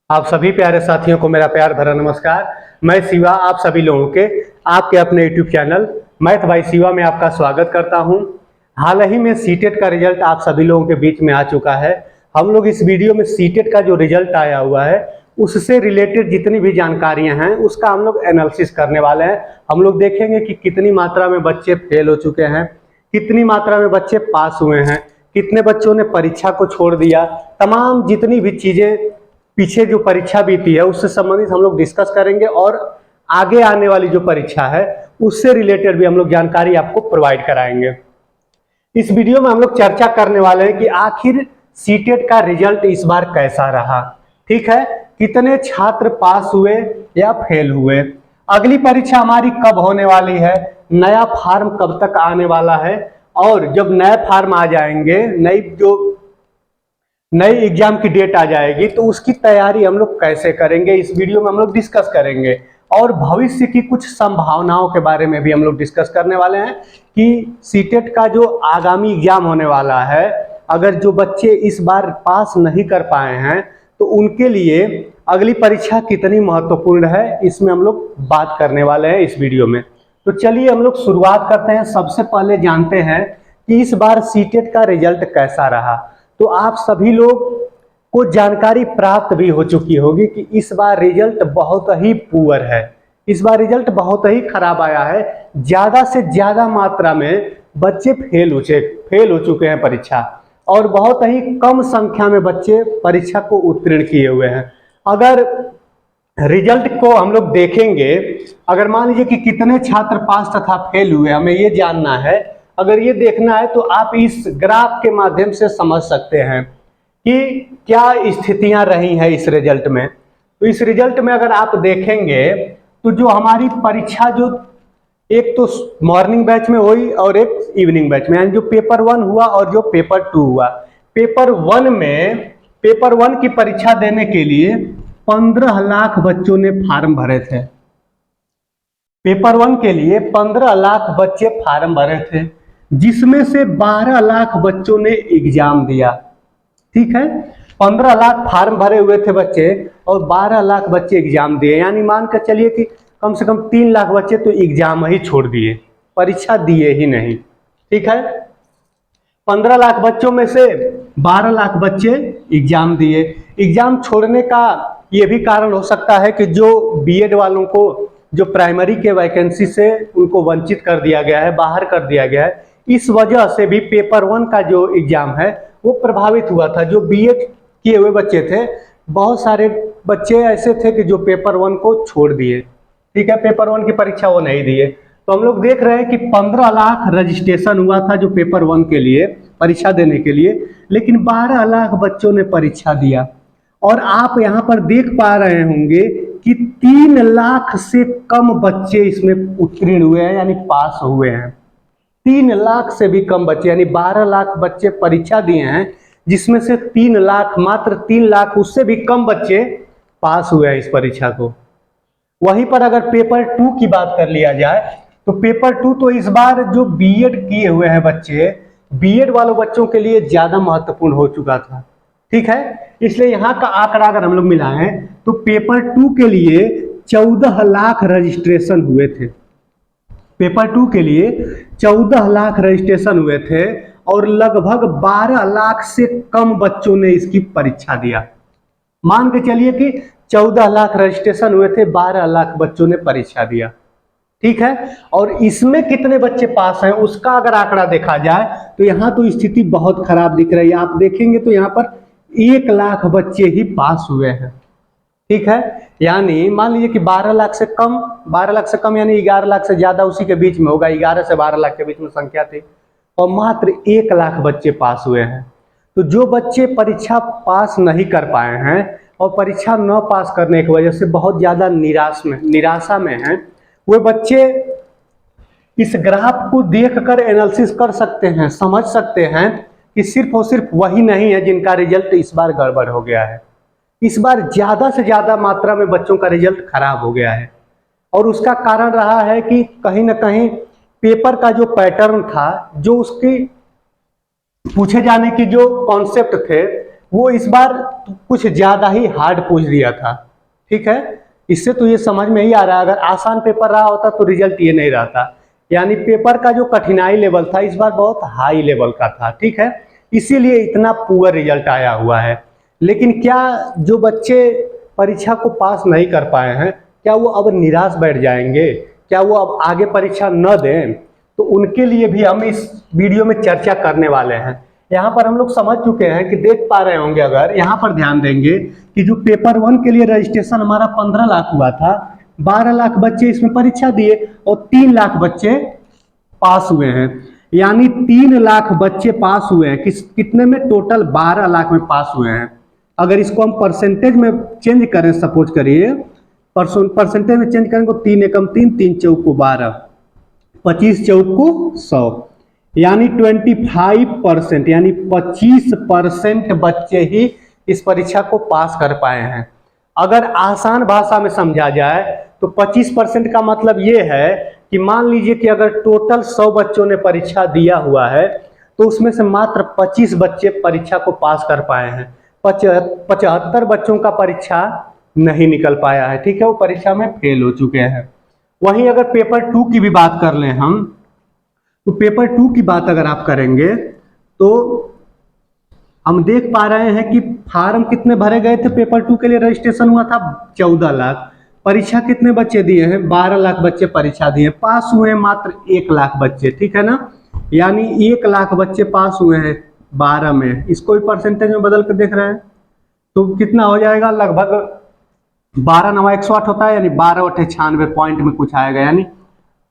आप सभी प्यारे साथियों को मेरा प्यार भरा नमस्कार। मैं शिवा आप सभी लोगों के आपके अपने YouTube channel math bye Shiva में आपका स्वागत करता हूं। हाल ही में सीटेट का रिजल्ट आप सभी लोगों के बीच में आ चुका है। हम लोग इस वीडियो में सीटेट का जो रिजल्ट आया हुआ है उससे रिलेटेड जितनी भी जानकारियां हैं उसका हम लोग एनालिसिस करने वाले हैं। हम लोग देखेंगे कि कितनी मात्रा में बच्चे फेल हो चुके हैं, कितनी मात्रा में बच्चे पास हुए हैं, कितने बच्चों ने परीक्षा को छोड़ दिया। तमाम जितनी भी चीजें पीछे जो परीक्षा बीती है उससे संबंधित हम लोग डिस्कस करेंगे और आगे आने वाली जो परीक्षा है उससे रिलेटेड भी हम लोग जानकारी आपको प्रोवाइड कराएंगे। इस वीडियो में हम लोग चर्चा करने वाले हैं कि आखिर सीटेट का रिजल्ट इस बार कैसा रहा। ठीक है, कितने छात्र पास हुए या फेल हुए, अगली परीक्षा हमारी कब होने वाली है, नया फॉर्म कब तक आने वाला है, और जब नए फॉर्म आ जाएंगे, नई एग्जाम की डेट आ जाएगी तो उसकी तैयारी हम लोग कैसे करेंगे, इस वीडियो में हम लोग डिस्कस करेंगे। और भविष्य की कुछ संभावनाओं के बारे में भी हम लोग डिस्कस करने वाले हैं कि सीटेट का जो आगामी एग्जाम होने वाला है, अगर जो बच्चे इस बार पास नहीं कर पाए हैं तो उनके लिए अगली परीक्षा कितनी महत्वपूर्ण है, इसमें हम लोग बात करने वाले हैं इस वीडियो में। तो चलिए हम लोग शुरुआत करते हैं। सबसे पहले जानते हैं कि इस बार सीटेट का रिजल्ट कैसा रहा। तो आप सभी लोग को जानकारी प्राप्त भी हो चुकी होगी कि इस बार रिजल्ट बहुत ही पुअर है, इस बार रिजल्ट बहुत ही खराब आया है। ज्यादा से ज्यादा मात्रा में बच्चे फेल हो चुके हैं परीक्षा, और बहुत ही कम संख्या में बच्चे परीक्षा को उत्तीर्ण किए हुए हैं। अगर रिजल्ट को हम लोग देखेंगे, अगर मान लीजिए कि कितने छात्र पास तथा फेल हुए हमें ये जानना है, अगर ये देखना है तो आप इस ग्राफ के माध्यम से समझ सकते हैं कि क्या स्थितियां रही हैं इस रिजल्ट में। तो इस रिजल्ट में अगर आप देखेंगे तो जो हमारी परीक्षा, जो एक तो मॉर्निंग बैच में हुई और एक इवनिंग बैच में, यानी जो पेपर 1 हुआ और जो पेपर 2 हुआ। पेपर 1 की परीक्षा देने के लिए 15 लाख बच्चों ने फार्म भरे थे। पेपर 1 के लिए 15 लाख बच्चे फार्म भरे थे, जिसमें से 12 लाख बच्चों ने एग्जाम दिया। ठीक है, 15 लाख फार्म भरे हुए थे बच्चे और 12 लाख बच्चे एग्जाम दिए, यानी मान कर चलिए कि कम से कम 3 लाख बच्चे तो एग्जाम ही छोड़ दिए, परीक्षा दिए ही नहीं। ठीक है, 15 लाख बच्चों में से 12 लाख बच्चे एग्जाम दिए। एग्जाम छोड़ने का ये भी कारण हो सकता है कि जो बीएड वालों को जो प्राइमरी के वैकेंसी से उनको वंचित कर दिया गया है, बाहर कर दिया गया है, इस वजह से भी पेपर 1 का जो एग्जाम है वो प्रभावित हुआ था। जो बीएड किए हुए बच्चे थे, बहुत सारे बच्चे ऐसे थे कि जो पेपर 1 को छोड़ दिए। ठीक है, पेपर 1 की परीक्षा वो नहीं दिए। तो हम लोग देख रहे हैं कि 15 लाख रजिस्ट्रेशन हुआ था जो पेपर 1 के लिए परीक्षा देने के लिए, लेकिन 12 लाख बच्चों ने परीक्षा दिया। और आप यहाँ पर देख पा रहे होंगे कि 3 लाख से कम बच्चे इसमें उत्तीर्ण हुए हैं, यानी पास हुए हैं। 3 लाख से भी कम बच्चे, यानी 12 लाख बच्चे परीक्षा दिए हैं, जिसमें से 3 लाख, मात्र 3 लाख उससे भी कम बच्चे पास हुए हैं इस परीक्षा को। वहीं पर अगर पेपर 2 की बात कर लिया जाए तो पेपर 2 तो इस बार जो बीएड किए हुए हैं बच्चे, बीएड वालों बच्चों के लिए ज्यादा महत्वपूर्ण हो चुका था। ठीक है, इसलिए यहाँ का आंकड़ा अगर हम लोग मिलाएं तो पेपर 2 के लिए 14 लाख रजिस्ट्रेशन हुए थे। पेपर 2 के लिए 14 लाख रजिस्ट्रेशन हुए थे और लगभग 12 लाख से कम बच्चों ने इसकी परीक्षा दिया। मान के चलिए कि 14 लाख रजिस्ट्रेशन हुए थे, 12 लाख बच्चों ने परीक्षा दिया। ठीक है, और इसमें कितने बच्चे पास हैं उसका अगर आंकड़ा देखा जाए तो यहाँ तो स्थिति बहुत खराब दिख रही है। आप देखेंगे तो यहाँ पर 1 लाख बच्चे ही पास हुए हैं। ठीक है, यानी मान लीजिए कि 12 लाख से कम यानी 11 लाख से ज्यादा, उसी के बीच में होगा, 11 से 12 लाख के बीच में संख्या थी, और मात्र 1 लाख बच्चे पास हुए हैं। तो जो बच्चे परीक्षा पास नहीं कर पाए हैं और परीक्षा न पास करने की वजह से बहुत ज्यादा निराशा में हैं, वे बच्चे इस ग्राफ को देखकर एनालिसिस कर सकते हैं, समझ सकते हैं कि सिर्फ और सिर्फ वही नहीं है जिनका रिजल्ट इस बार गड़बड़ हो गया है। इस बार ज्यादा से ज्यादा मात्रा में बच्चों का रिजल्ट खराब हो गया है, और उसका कारण रहा है कि कहीं ना कहीं पेपर का जो पैटर्न था, जो उसकी पूछे जाने की जो कॉन्सेप्ट थे, वो इस बार कुछ ज़्यादा ही हार्ड पूछ दिया था। ठीक है, इससे तो ये समझ में ही आ रहा है, अगर आसान पेपर रहा होता तो रिजल्ट ये नहीं रहता। यानी पेपर का जो कठिनाई लेवल था इस बार बहुत हाई लेवल का था। ठीक है, इसीलिए इतना पुअर रिजल्ट आया हुआ है। लेकिन क्या जो बच्चे परीक्षा को पास नहीं कर पाए हैं, क्या वो अब निराश बैठ जाएंगे? क्या वो अब आगे परीक्षा न दें? तो उनके लिए भी हम इस वीडियो में चर्चा करने वाले हैं। यहाँ पर हम लोग समझ चुके हैं कि देख पा रहे होंगे, अगर यहाँ पर ध्यान देंगे कि जो पेपर 1 के लिए रजिस्ट्रेशन हमारा 15 लाख हुआ था, 12 लाख बच्चे इसमें परीक्षा दिए और 3 लाख बच्चे पास हुए हैं। यानी 3 लाख बच्चे पास हुए हैं। कितने में? टोटल 12 लाख में पास हुए हैं। अगर इसको हम परसेंटेज में चेंज करें, सपोज करिए परसेंटेज में चेंज करें तो 3 एकम 3, 3 चौक को 12, 25 चौक को 100, यानी 25%, यानी 25% बच्चे ही इस परीक्षा को पास कर पाए हैं। अगर आसान भाषा में समझा जाए तो 25% का मतलब ये है कि मान लीजिए कि अगर टोटल 100 बच्चों ने परीक्षा दिया हुआ है तो उसमें से मात्र 25 बच्चे परीक्षा को पास कर पाए हैं। 75 बच्चों का परीक्षा नहीं निकल पाया है। ठीक है, वो परीक्षा में फेल हो चुके हैं। वहीं अगर पेपर 2 की भी बात कर लें हम, तो पेपर 2 की बात अगर आप करेंगे तो हम देख पा रहे हैं कि फार्म कितने भरे गए थे। पेपर 2 के लिए रजिस्ट्रेशन हुआ था 14 लाख। परीक्षा कितने बच्चे दिए हैं? 12 लाख बच्चे परीक्षा दिए। पास हुए हैं मात्र 1 लाख बच्चे। ठीक है ना, यानी 1 लाख बच्चे पास हुए हैं 12 में। इसको भी परसेंटेज में बदल कर देख रहे हैं तो कितना हो जाएगा? लगभग 12 9 108 होता है, यानी 12 × 96 पॉइंट में कुछ आएगा, यानी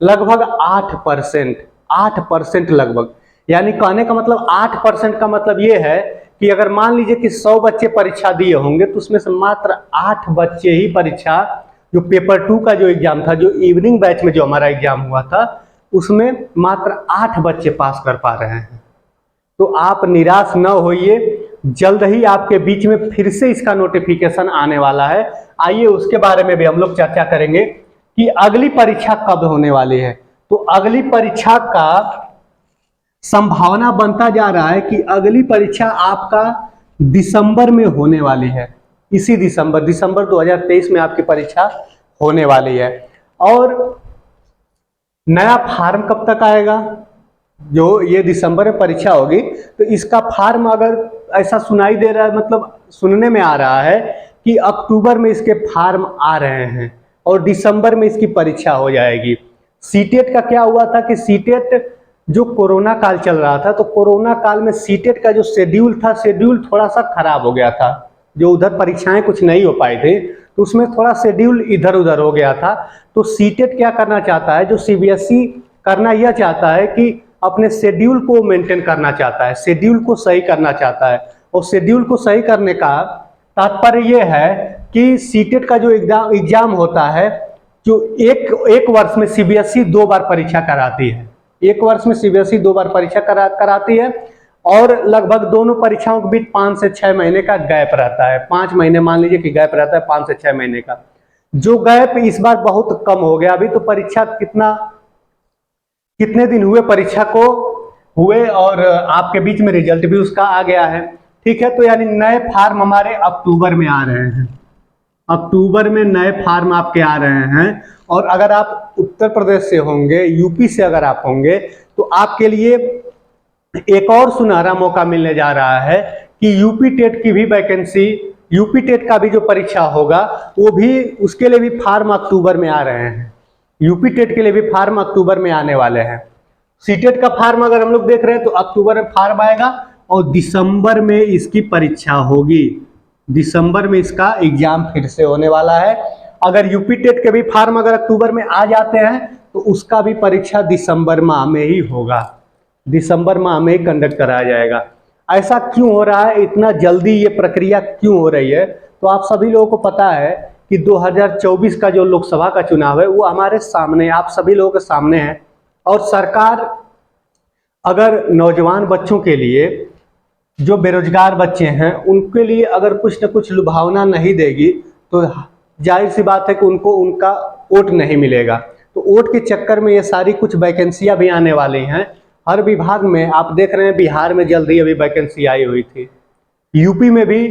लगभग 8% लगभग। यानी कहने का मतलब 8% का मतलब ये है कि अगर मान लीजिए कि 100 बच्चे परीक्षा दिए होंगे तो उसमें से मात्र 8 बच्चे ही परीक्षा, जो पेपर 2 का जो एग्जाम था, जो इवनिंग बैच में जो हमारा एग्जाम हुआ था, उसमें मात्र 8 बच्चे पास कर पा रहे हैं। तो आप निराश न होइए, जल्द ही आपके बीच में फिर से इसका नोटिफिकेशन आने वाला है। आइए उसके बारे में भी हम लोग चर्चा करेंगे कि अगली परीक्षा कब होने वाली है। तो अगली परीक्षा का संभावना बनता जा रहा है कि अगली परीक्षा आपका दिसंबर में होने वाली है। इसी दिसंबर 2023 में आपकी परीक्षा होने वाली है। और नया फार्म कब तक आएगा? जो ये दिसंबर में परीक्षा होगी तो इसका फार्म अगर ऐसा सुनाई दे रहा है, मतलब सुनने में आ रहा है कि अक्टूबर में इसके फार्म आ रहे हैं और दिसंबर में इसकी परीक्षा हो जाएगी। सीटेट का क्या हुआ था कि सीटेट जो कोरोना काल चल रहा था, तो कोरोना काल में सीटेट का जो शेड्यूल था, शेड्यूल थोड़ा सा खराब हो गया था। जो उधर परीक्षाएं कुछ नहीं हो पाई थी तो उसमें थोड़ा शेड्यूल इधर उधर हो गया था। तो सीटेट क्या करना चाहता है, जो सीबीएसई करना यह चाहता है कि अपने शेड्यूल को मेंटेन करना चाहता है, शेड्यूल को सही करना चाहता है। और शेड्यूल को सही करने का तात्पर्य यह है कि सीटेट का जो एग्जाम होता है, जो एक वर्ष में सीबीएसई 2 बार परीक्षा कराती है। एक वर्ष में सीबीएसई 2 बार परीक्षा कराती है और लगभग दोनों परीक्षाओं के बीच 5 से 6 महीने का गैप रहता है। 5 महीने मान लीजिए कि गैप रहता है, 5 से 6 महीने का। जो गैप इस बार बहुत कम हो गया। अभी तो परीक्षा कितने दिन हुए परीक्षा को हुए और आपके बीच में रिजल्ट भी उसका आ गया है। ठीक है, तो यानी नए फार्म हमारे अक्टूबर में आ रहे हैं। अक्टूबर में नए फार्म आपके आ रहे हैं। और अगर आप उत्तर प्रदेश से होंगे, यूपी से अगर आप होंगे, तो आपके लिए एक और सुनहरा मौका मिलने जा रहा है कि यूपी टेट की भी वैकेंसी, यूपी टेट का भी जो परीक्षा होगा वो भी, उसके लिए भी फार्म अक्टूबर में आ रहे हैं। यूपी टेट के लिए भी फार्म अक्टूबर में आने वाले हैं। सीटेट का फार्म अगर हम लोग देख रहे हैं तो अक्टूबर में फार्म आएगा और दिसंबर में इसकी परीक्षा होगी। दिसंबर में इसका एग्जाम फिर से होने वाला है। अगर यूपी टेट के भी फार्म अगर अक्टूबर में आ जाते हैं तो उसका भी परीक्षा दिसंबर माह में ही होगा, दिसंबर माह में ही कंडक्ट कराया जाएगा। ऐसा क्यों हो रहा है, इतना जल्दी ये प्रक्रिया क्यों हो रही है? तो आप सभी लोगों को पता है कि 2024 का जो लोकसभा का चुनाव है वो हमारे सामने, आप सभी लोगों के सामने है। और सरकार अगर नौजवान बच्चों के लिए, जो बेरोजगार बच्चे हैं उनके लिए अगर कुछ न कुछ लुभावना नहीं देगी तो जाहिर सी बात है कि उनको उनका वोट नहीं मिलेगा। तो वोट के चक्कर में ये सारी कुछ वैकेंसियां भी आने वाली हैं हर विभाग में। आप देख रहे हैं बिहार में जल्दी अभी वैकेंसी आई हुई थी, यूपी में भी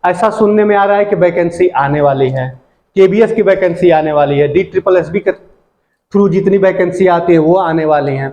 ऐसा सुनने में आ रहा है कि वैकेंसी आने वाली है, केबीएस की वैकेंसी आने वाली है, DSSB के थ्रू जितनी वैकेंसी आती है वो आने वाली हैं।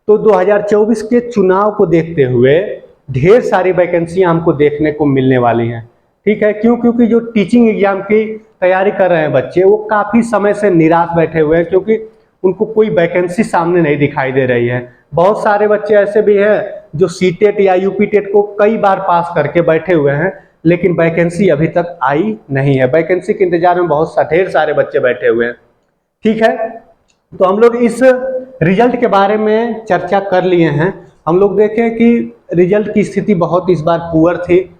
तो 2024 के चुनाव को देखते हुए ढेर सारी वैकेंसियां हमको देखने को मिलने वाली हैं। ठीक है, क्यों? क्योंकि जो टीचिंग एग्जाम की तैयारी कर रहे हैं बच्चे, वो काफ़ी समय से निराश बैठे हुए हैं, क्योंकि उनको कोई वैकेंसी सामने नहीं दिखाई दे रही है। बहुत सारे बच्चे ऐसे भी हैं जो सीटेट या यूपी टेट को कई बार पास करके बैठे हुए हैं, लेकिन वैकेंसी अभी तक आई नहीं है। वैकेंसी के इंतजार में बहुत ढेर सारे बच्चे बैठे हुए हैं। ठीक है, तो हम लोग इस रिजल्ट के बारे में चर्चा कर लिए हैं। हम लोग देखें कि रिजल्ट की स्थिति बहुत इस बार पुअर थी।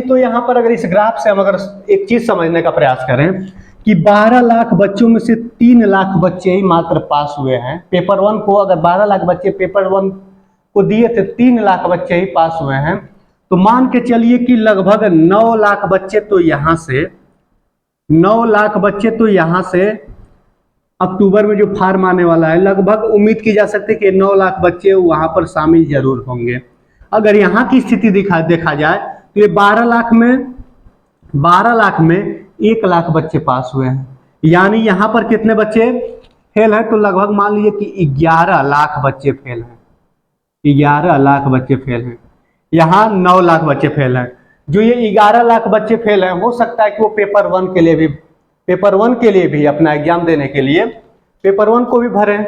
तो यहाँ पर अगर इस ग्राफ से हम अगर एक चीज समझने का प्रयास करें कि 12 लाख बच्चों में से 3 लाख बच्चे ही मात्र पास हुए हैं। पेपर 1 को अगर 12 लाख बच्चे पेपर 1 को दिए थे, 3 लाख बच्चे ही पास हुए हैं, तो मान के चलिए कि लगभग 9 लाख बच्चे तो यहाँ से अक्टूबर में जो फार्म आने वाला है, लगभग उम्मीद की जा सकती है कि 9 लाख बच्चे वहां पर शामिल जरूर होंगे। अगर यहाँ की स्थिति देखा जाए तो ये 12 लाख में 1 लाख बच्चे पास हुए हैं, यानी यहाँ पर कितने बच्चे फेल हैं? तो लगभग मान लीजिए कि 11 लाख बच्चे फेल हैं। 11 लाख बच्चे फेल हैं। यहाँ 9 लाख बच्चे फेल हैं। जो ये 11 लाख बच्चे फेल हैं, हो सकता है कि वो पेपर 1 के लिए भी अपना एग्जाम देने के लिए पेपर 1 को भी भरें।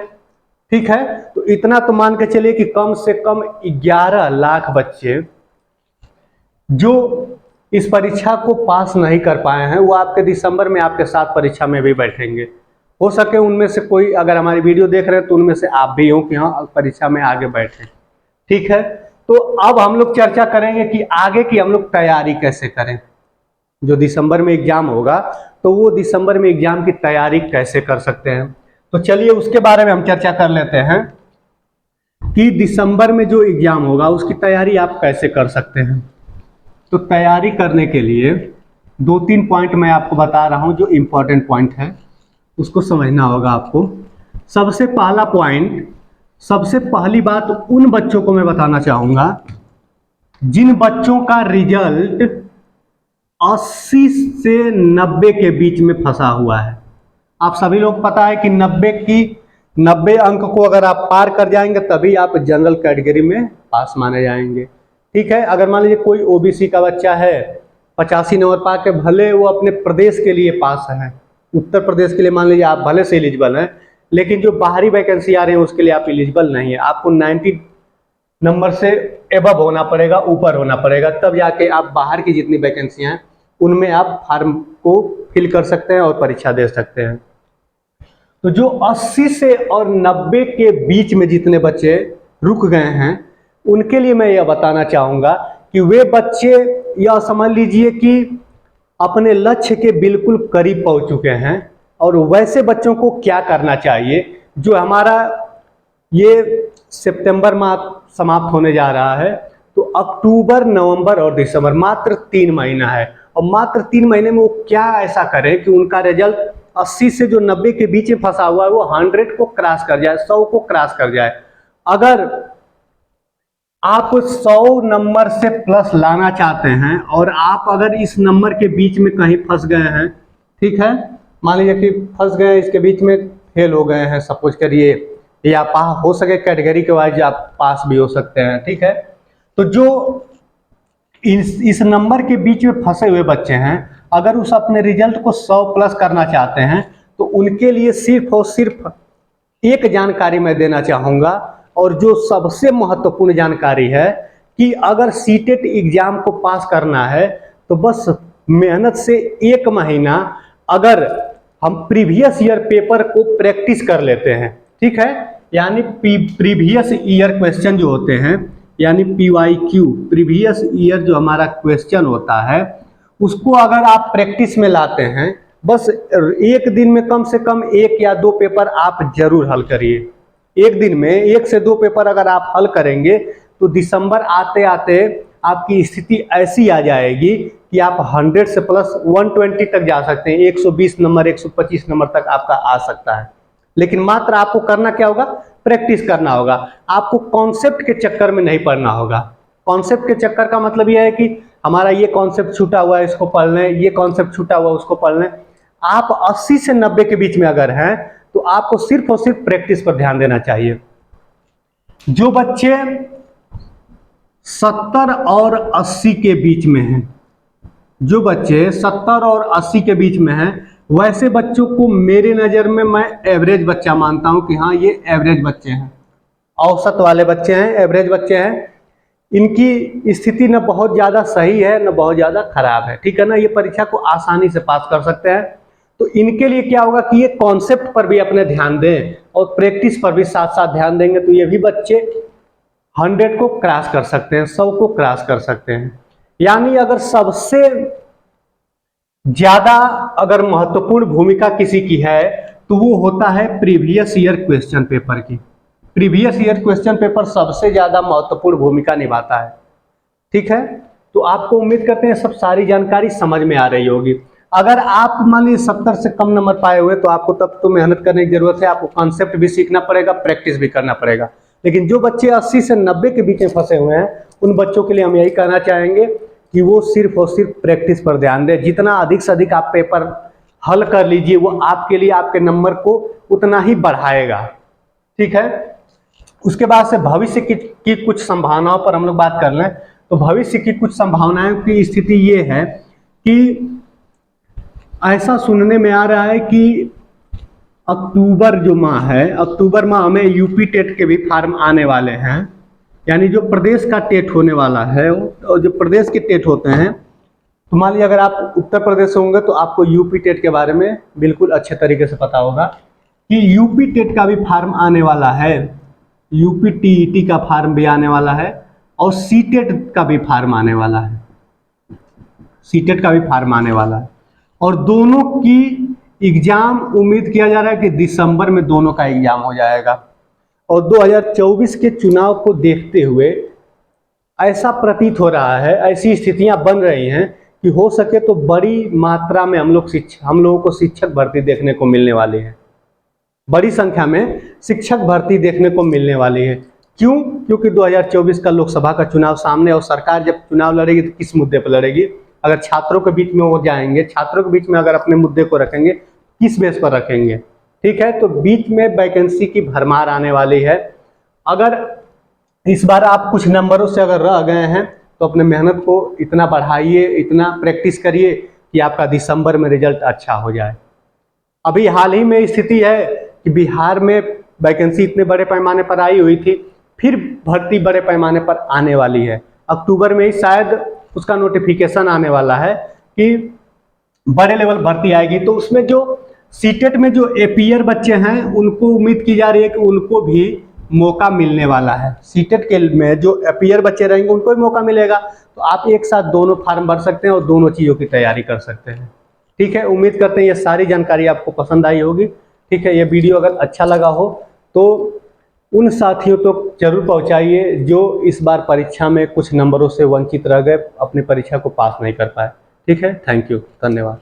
ठीक है, तो इतना तो मान के चलिए कि कम से कम 11 लाख बच्चे जो इस परीक्षा को पास नहीं कर पाए हैं, वो आपके दिसंबर में आपके साथ परीक्षा में भी बैठेंगे। हो सके उनमें से कोई अगर हमारी वीडियो देख रहे हैं तो उनमें से आप भी हो कि हाँ परीक्षा में आगे बैठे। ठीक है, तो अब हम लोग चर्चा करेंगे कि आगे की हम लोग तैयारी कैसे करें। जो दिसंबर में एग्जाम होगा, तो वो दिसंबर में एग्जाम की तैयारी कैसे कर सकते हैं। तो चलिए उसके बारे में हम चर्चा कर लेते हैं कि दिसंबर में जो एग्जाम होगा उसकी तैयारी आप कैसे कर सकते हैं। तो तैयारी करने के लिए 2-3 पॉइंट मैं आपको बता रहा हूं, जो इम्पोर्टेंट पॉइंट है उसको समझना होगा आपको। सबसे पहली बात उन बच्चों को मैं बताना चाहूंगा जिन बच्चों का रिजल्ट 80 से 90 के बीच में फंसा हुआ है। आप सभी लोग पता है कि 90 अंक को अगर आप पार कर जाएंगे तभी आप जनरल कैटेगरी में पास माने जाएंगे। ठीक है, अगर मान लीजिए कोई ओबीसी का बच्चा है, 85 नंबर पा के भले वो अपने प्रदेश के लिए पास है, उत्तर प्रदेश के लिए मान लीजिए आप भले से एलिजिबल हैं, लेकिन जो बाहरी वैकेंसी आ रही है उसके लिए आप एलिजिबल नहीं है। आपको 90 नंबर से एबव होना पड़ेगा, ऊपर होना पड़ेगा, तब जाके आप बाहर की जितनी वैकेंसियां हैं उनमें आप फॉर्म को फिल कर सकते हैं और परीक्षा दे सकते हैं। तो जो 80 से और 90 के बीच में जितने बच्चे रुक गए हैं, उनके लिए मैं यह बताना चाहूँगा कि वे बच्चे यह समझ लीजिए कि अपने लक्ष्य के बिल्कुल करीब पहुँच चुके हैं। और वैसे बच्चों को क्या करना चाहिए, जो हमारा ये सितंबर माह समाप्त होने जा रहा है, तो अक्टूबर, नवंबर और दिसंबर मात्र 3 महीना है, और मात्र 3 महीने में वो क्या ऐसा करें कि उनका रिजल्ट 80 से जो 90 के बीच में फंसा हुआ है वो 100 को क्रॉस कर जाए, 100 को क्रॉस कर जाए। अगर आप 100 नंबर से प्लस लाना चाहते हैं और आप अगर इस नंबर के बीच में कहीं फंस गए हैं, ठीक है, मान लीजिए कि फंस गए इसके बीच में, फेल हो गए हैं सपोज करिए, या हो सके कैटेगरी के वाइज आप पास भी हो सकते हैं। ठीक है, तो जो इस नंबर के बीच में फंसे हुए बच्चे हैं, अगर उस अपने रिजल्ट को 100 प्लस करना चाहते हैं, तो उनके लिए सिर्फ और सिर्फ एक जानकारी मैं देना चाहूँगा, और जो सबसे महत्वपूर्ण जानकारी है कि अगर सीटेट एग्जाम को पास करना है तो बस मेहनत से 1 महीना अगर हम प्रीवियस ईयर पेपर को प्रैक्टिस कर लेते हैं, ठीक है, यानी प्रीवियस ईयर क्वेश्चन जो होते हैं, यानी PYQ, प्रीवियस ईयर जो हमारा क्वेश्चन होता है, उसको अगर आप प्रैक्टिस में लाते हैं, बस एक दिन में कम से कम 1 या 2 पेपर आप जरूर हल करिए। एक दिन में 1 से 2 पेपर अगर आप हल करेंगे तो दिसंबर आते आते आपकी स्थिति ऐसी आ जाएगी कि आप 100 से प्लस 120 तक जा सकते हैं, 120 नंबर 125 नंबर तक आपका आ सकता है। लेकिन मात्र आपको करना क्या होगा, प्रैक्टिस करना होगा, आपको कॉन्सेप्ट के चक्कर में नहीं पड़ना होगा। कॉन्सेप्ट के चक्कर का मतलब यह है कि हमारा ये कॉन्सेप्ट छूटा हुआ है इसको पढ़ लें, ये कॉन्सेप्ट छूटा हुआ उसको पढ़ लें। आप 80 से 90 के बीच में अगर हैं तो आपको सिर्फ और सिर्फ प्रैक्टिस पर ध्यान देना चाहिए। जो बच्चे 70 और 80 के बीच में हैं, जो बच्चे 70 और 80 के बीच में हैं, वैसे बच्चों को मेरे नज़र में मैं एवरेज बच्चा मानता हूं कि हाँ ये एवरेज बच्चे हैं, औसत वाले बच्चे हैं, एवरेज बच्चे हैं। इनकी स्थिति न बहुत ज़्यादा सही है न बहुत ज़्यादा खराब है, ठीक है ना। ये परीक्षा को आसानी से पास कर सकते हैं। तो इनके लिए क्या होगा कि ये कॉन्सेप्ट पर भी अपने ध्यान दें और प्रैक्टिस पर भी साथ साथ ध्यान देंगे तो ये भी बच्चे 100 को क्रॉस कर सकते हैं, 100 को क्रॉस कर सकते हैं। यानी अगर सबसे ज्यादा अगर महत्वपूर्ण भूमिका किसी की है तो वो होता है प्रीवियस ईयर क्वेश्चन पेपर की। प्रीवियस ईयर क्वेश्चन पेपर सबसे ज्यादा महत्वपूर्ण भूमिका निभाता है, ठीक है। तो आपको उम्मीद करते हैं सब सारी जानकारी समझ में आ रही होगी। अगर आप मान लीजिए 70 से कम नंबर पाए हुए तो आपको तब तो मेहनत करने की जरूरत है, आपको कॉन्सेप्ट भी सीखना पड़ेगा, प्रैक्टिस भी करना पड़ेगा। लेकिन जो बच्चे 80 से 90 के बीच में फंसे हुए हैं उन बच्चों के लिए हम यही कहना चाहेंगे कि वो सिर्फ और सिर्फ प्रैक्टिस पर ध्यान दें। जितना अधिक से अधिक आप पेपर हल कर लीजिए वो आपके लिए आपके नंबर को उतना ही बढ़ाएगा, ठीक है। उसके बाद से भविष्य की कुछ संभावनाओं पर हम लोग बात कर लें तो भविष्य की कुछ संभावनाओं की स्थिति ये है कि ऐसा सुनने में आ रहा है कि अक्टूबर जो माह है, अक्टूबर माह में यूपी टेट के भी फार्म आने वाले हैं। यानी जो प्रदेश का टेट होने वाला है और जो प्रदेश के टेट होते हैं, तो मान लीजिए अगर आप उत्तर प्रदेश होंगे तो आपको यूपी टेट के बारे में बिल्कुल अच्छे तरीके से पता होगा कि यूपी टेट का भी फार्म आने वाला है, यूपी टीईटी का फार्म भी आने वाला है और सीटेट का भी फार्म आने वाला है, सीटेट का भी फार्म आने वाला है। और दोनों की एग्जाम उम्मीद किया जा रहा है कि दिसंबर में दोनों का एग्जाम हो जाएगा। और 2024 के चुनाव को देखते हुए ऐसा प्रतीत हो रहा है, ऐसी स्थितियां बन रही हैं कि हो सके तो बड़ी मात्रा में हम लोगों को शिक्षक भर्ती देखने को मिलने वाली है, बड़ी संख्या में शिक्षक भर्ती देखने को मिलने वाली है। क्यों? क्योंकि 2024 का लोकसभा का चुनाव सामने और सरकार जब चुनाव लड़ेगी तो किस मुद्दे पर लड़ेगी? अगर छात्रों के बीच में वो जाएंगे, छात्रों के बीच में अगर अपने मुद्दे को रखेंगे, किस बेस पर रखेंगे? ठीक है, तो बीच में वैकेंसी की भरमार आने वाली है। अगर इस बार आप कुछ नंबरों से अगर रह गए हैं तो अपने मेहनत को इतना बढ़ाइए, इतना प्रैक्टिस करिए कि आपका दिसंबर में रिजल्ट अच्छा हो जाए। अभी हाल ही में स्थिति है कि बिहार में वैकेंसी इतने बड़े पैमाने पर आई हुई थी, फिर भर्ती बड़े पैमाने पर आने वाली है। अक्टूबर में ही शायद उसका नोटिफिकेशन आने वाला है कि बड़े लेवल भर्ती आएगी। तो उसमें जो सीटेट में जो एपीयर बच्चे हैं उनको उम्मीद की जा रही है कि उनको भी मौका मिलने वाला है। सीटेट के में जो एपीयर बच्चे रहेंगे उनको भी मौका मिलेगा। तो आप एक साथ दोनों फार्म भर सकते हैं और दोनों चीज़ों की तैयारी कर सकते हैं। ठीक है, उम्मीद करते हैं ये सारी जानकारी आपको पसंद आई होगी। ठीक है, ये वीडियो अगर अच्छा लगा हो तो उन साथियों तक जरूर पहुंचाइए जो इस बार परीक्षा में कुछ नंबरों से वंचित रह गए, अपनी परीक्षा को पास नहीं कर पाए। ठीक है, थैंक यू, धन्यवाद।